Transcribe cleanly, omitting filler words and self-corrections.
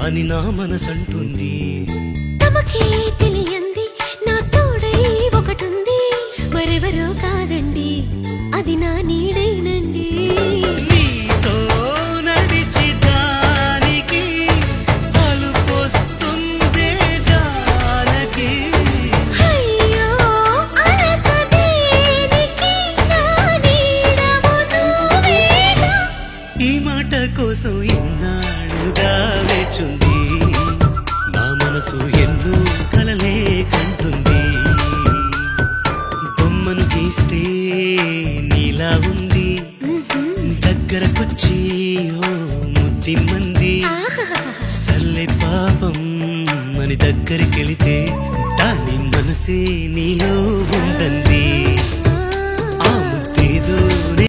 అని నా మనసంటుంది. తమకే తెలియంది నా తోడై ఒకటుంది, మరెవరో కాదండి అది నా నీడైనండి. నీతో నడిచి దానికి అలుపొస్తుందే జానకి. అయ్యో అనక దేనికి నా నీడవు నువ్వేగా. ఈ మాట కోసం ఎన్నాళ్ళుగా వేచుంది, నా మనసు ఎన్నో కలలే కంటుంది. బొమ్మను గీస్తే నీలా ఉంది, దగ్గరకొచ్చి ఓ ముద్దిమ్మంది. సల్లే పాపం అని దగ్గరికెళితే దాని మనసే నీలో ఉందంది.